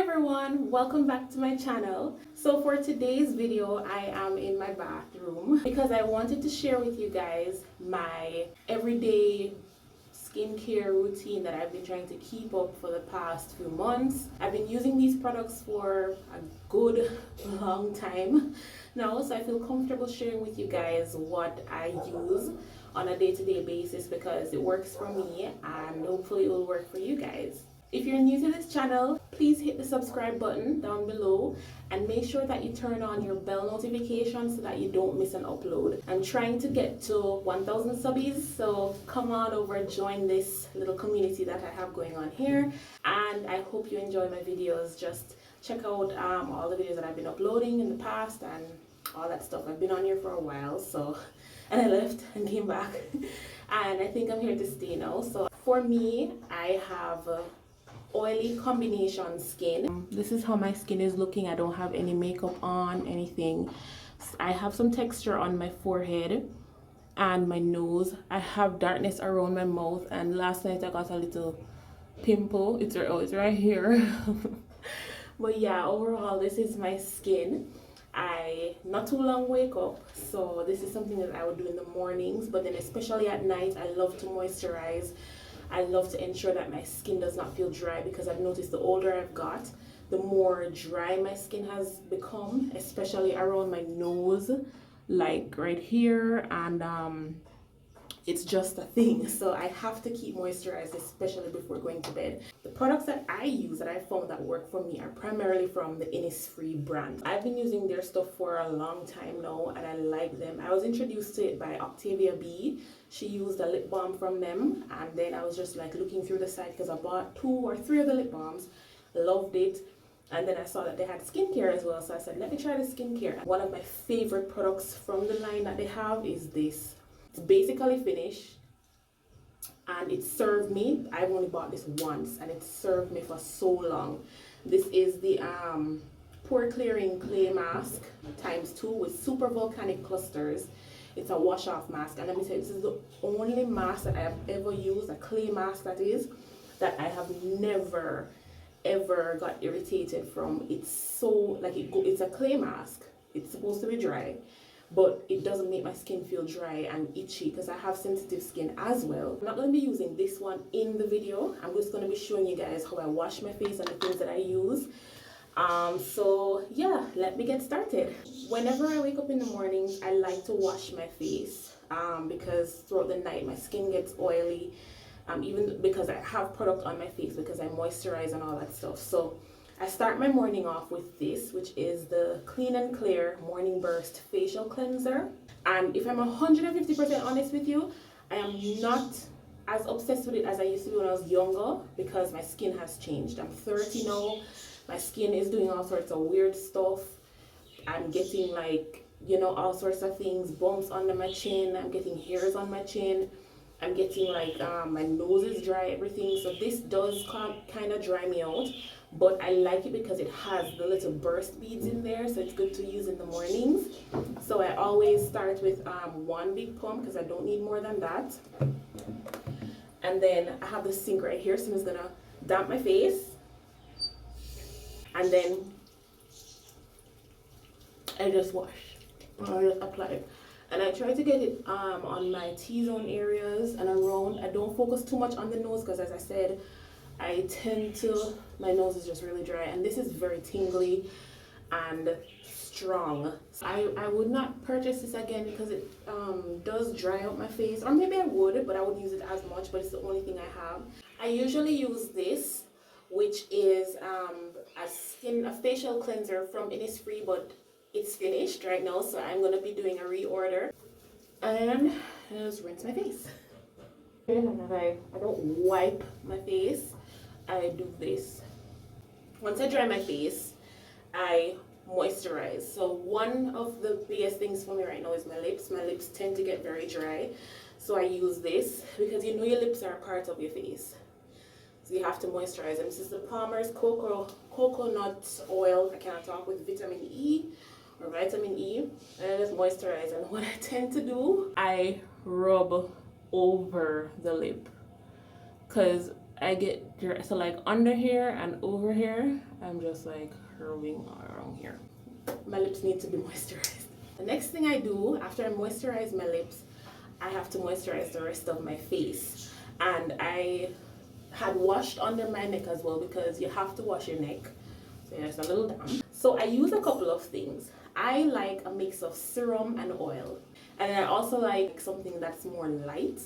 everyone, welcome back to my channel. So for today's video, I am in my bathroom because I wanted to share with you guys my everyday skincare routine that I've been trying to keep up for the past few months. I've been using these products for a good long time now, so I feel comfortable sharing with you guys what I use on a day-to-day basis because it works for me and hopefully it will work for you guys. If you're new to this channel, please hit the subscribe button down below and make sure that you turn on your bell notifications so that you don't miss an upload. I'm trying to get to 1,000 subbies, so come on over, join this little community that I have going on here, and I hope you enjoy my videos. Just check out all the videos that I've been uploading in the past and all that stuff. I've been on here for a while, and I left and came back and I think I'm here to stay now. So for me, I have oily combination skin. This is how my skin is looking. I don't have any makeup on, anything. I have some texture on my forehead and my nose. I have darkness around my mouth, and last night I got a little pimple. It's right here. But yeah, overall this is my skin. I not too long wake up, so this is something that I would do in the mornings, but then especially at night I love to moisturize. I love to ensure that my skin does not feel dry because I've noticed the older I've got, the more dry my skin has become, especially around my nose, like right here, and it's just a thing. So I have to keep moisturized, especially before going to bed. The products that I use that I found that work for me are primarily from the Innisfree brand. I've been using their stuff for a long time now and I like them. I was introduced to it by Octavia B. She used a lip balm from them, and then I was just like looking through the site because I bought 2 or 3 of the lip balms, loved it, and then I saw that they had skincare as well, so I said let me try the skincare. One of my favorite products from the line that they have is this. It's basically finished and it served me. I've only bought this once and it served me for so long. This is the pore clearing clay mask ×2 with super volcanic clusters. It's a wash off mask, and let me tell you, this is the only mask that I have ever used, a clay mask that is, that I have never ever got irritated from. It's so like it's a clay mask. It's supposed to be dry, but it doesn't make my skin feel dry and itchy because I have sensitive skin as well. I'm not going to be using this one in the video. I'm just going to be showing you guys how I wash my face and the things that I use. So yeah, let me get started. Whenever I wake up in the mornings, I like to wash my face because throughout the night my skin gets oily, even because I have product on my face because I moisturize and all that stuff. So I start my morning off with this, which is the Clean and Clear Morning Burst Facial Cleanser. And if I'm 150% honest with you, I am not as obsessed with it as I used to be when I was younger because my skin has changed. I'm 30 now. My skin is doing all sorts of weird stuff. I'm getting like, you know, all sorts of things, bumps under my chin. I'm getting hairs on my chin. I'm getting like, my nose is dry, everything. So this does kind of dry me out, but I like it because it has the little burst beads in there. So it's good to use in the mornings. So I always start with 1 big pump because I don't need more than that. And then I have the sink right here. So I'm just gonna damp my face. And then I just wash, or I just apply it. And I try to get it on my T-zone areas and around. I don't focus too much on the nose because, as I said, my nose is just really dry. And this is very tingly and strong. I would not purchase this again because it does dry out my face. Or maybe I would, but I wouldn't use it as much, but it's the only thing I have. I usually use this, which is a facial cleanser from Innisfree, but it's finished right now, so I'm gonna be doing a reorder. And I just rinse my face. I don't wipe my face. I do this. Once I dry my face, I moisturize. So one of the biggest things for me right now is my lips. My lips tend to get very dry, so I use this because you know your lips are a part of your face. So you have to moisturize them. This is the Palmer's coconut oil. I cannot talk, with vitamin E or vitamin E. And I just moisturize. And what I tend to do, I rub over the lip. Because I get, so like under here and over here, I'm just like curving around here. My lips need to be moisturized. The next thing I do after I moisturize my lips, I have to moisturize the rest of my face. And I had washed under my neck as well, because you have to wash your neck. So there's a little damp. So I use a couple of things. I like a mix of serum and oil. And I also like something that's more light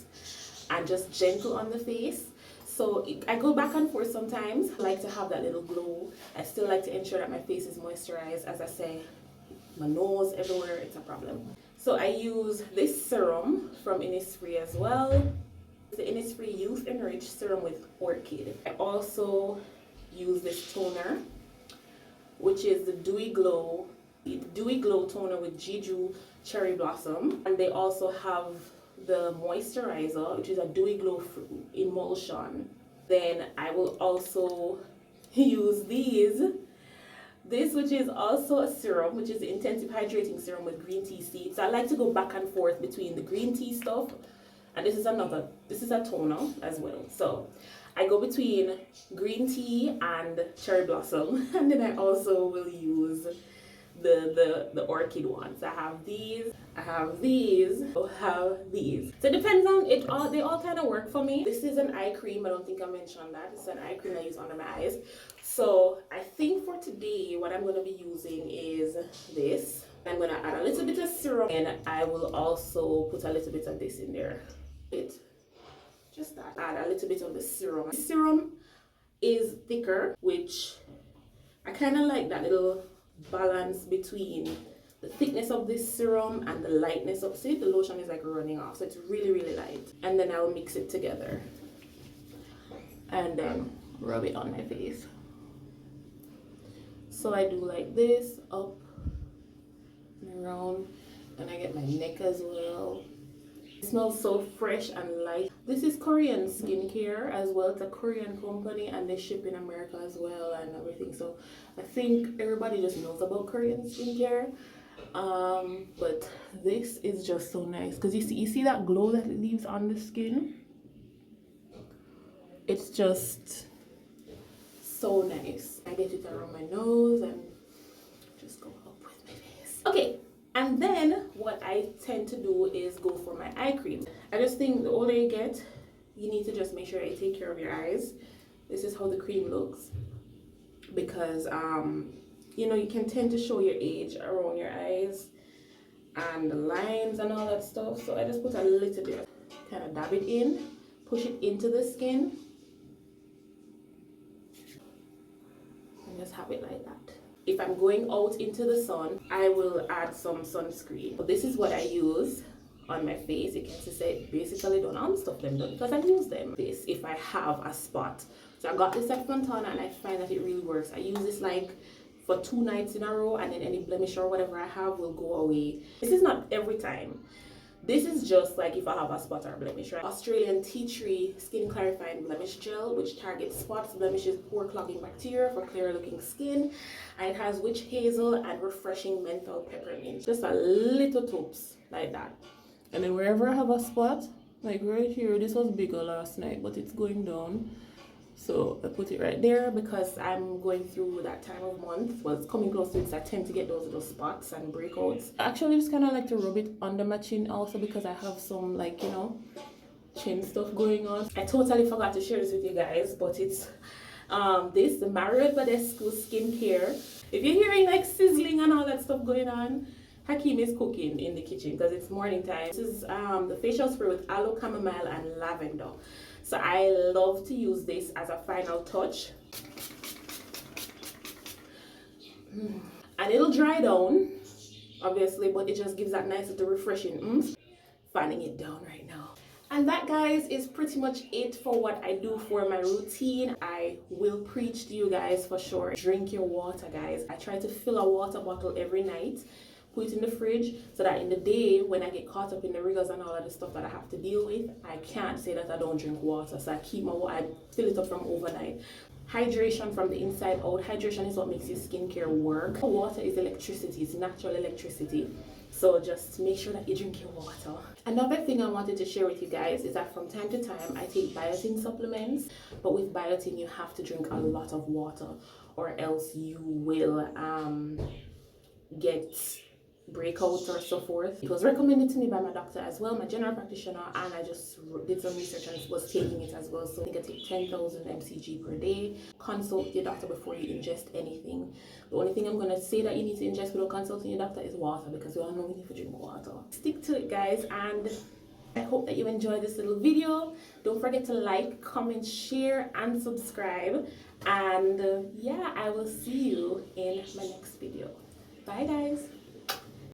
and just gentle on the face. So I go back and forth sometimes. I like to have that little glow. I still like to ensure that my face is moisturized. As I say, my nose, everywhere, it's a problem. So I use this serum from Innisfree as well. The Innisfree Youth Enriched Serum with Orchid. I also use this toner, which is the Dewy Glow toner with Jeju Cherry Blossom. And they also have the moisturizer, which is a Dewy Glow emulsion. Then I will also use this, which is also a serum, which is the intensive hydrating serum with green tea seeds. So I like to go back and forth between the green tea stuff, and this is a toner as well. So I go between green tea and cherry blossom, and then I also will use the orchid ones. I have these, I have these. So it depends on it. They all kind of work for me. This is an eye cream. I don't think I mentioned that. It's an eye cream I use under my eyes. So I think for today, what I'm going to be using is this. I'm going to add a little bit of serum, and I will also put a little bit of this in there. Just that. Add a little bit of the serum. The serum is thicker, which I kind of like that little balance between the thickness of this serum and the lightness of it. The lotion is like running off, so it's really, really light. And then I'll mix it together and then rub it on my face. So I do like this, up and around, and I get my neck as well. It smells so fresh and light. This is Korean skincare as well. It's a Korean company, and they ship in America as well and everything. So I think everybody just knows about Korean skincare. But this is just so nice, because you see that glow that it leaves on the skin. It's just so nice. I get it around my nose and just go up with my face. Okay, and then what I tend to do is go for my eye cream. I just think the older you get, you need to just make sure you take care of your eyes. This is how the cream looks, because you know, you can tend to show your age around your eyes and the lines and all that stuff. So I just put a little bit, kind of dab it in, push it into the skin, and just have it like that. If I'm going out into the sun, I will add some sunscreen. But this is what I use on my face. You can say basically don't all stuff them done, because I use them. This if I have a spot. So I got this at Fontana, and I find that it really works. I use this like for 2 nights in a row, and then any blemish or whatever I have will go away. This is not every time. This is just like if I have a spot or blemish, right? Australian tea tree skin clarifying blemish gel, which targets spots, blemishes, pore clogging bacteria for clearer looking skin. And it has witch hazel and refreshing menthol peppermint. Just a little tops like that. And then wherever I have a spot, like right here, this was bigger last night, but it's going down. So I put it right there, because I'm going through that time of month. Well, it's coming close to it, so I tend to get those little spots and breakouts. I actually just kind of like to rub it under my chin also, because I have some, like, you know, chin stuff going on. I totally forgot to share this with you guys, but it's the Mario Badescu skincare. If you're hearing like sizzling and all that stuff going on, Hakeem is cooking in the kitchen because it's morning time. This is the facial spray with aloe, chamomile, and lavender. So I love to use this as a final touch. And it'll dry down, obviously, but it just gives that nice little refreshing fanning it down right now. And that, guys, is pretty much it for what I do for my routine. I will preach to you guys for sure. Drink your water, guys. I try to fill a water bottle every night, put it in the fridge, so that in the day when I get caught up in the rigors and all of the stuff that I have to deal with, I can't say that I don't drink water. So I keep I fill it up from overnight. hydration from the inside out. Hydration is what makes your skincare work. Water is electricity, it's natural electricity. So just make sure that you drink your water. Another thing I wanted to share with you guys is that from time to time I take biotin supplements, but with biotin you have to drink a lot of water or else you will get breakouts or so forth. It was recommended to me by my doctor as well, my general practitioner, and I just did some research and was taking it as well. So I think I take 10,000 mcg per day. Consult your doctor before you ingest anything. The only thing I'm going to say that you need to ingest without consulting your doctor is water, because we all know we need to drink water. Stick to it, guys, and I hope that you enjoyed this little video. Don't forget to like, comment, share, and subscribe. And yeah, I will see you in my next video. Bye, guys.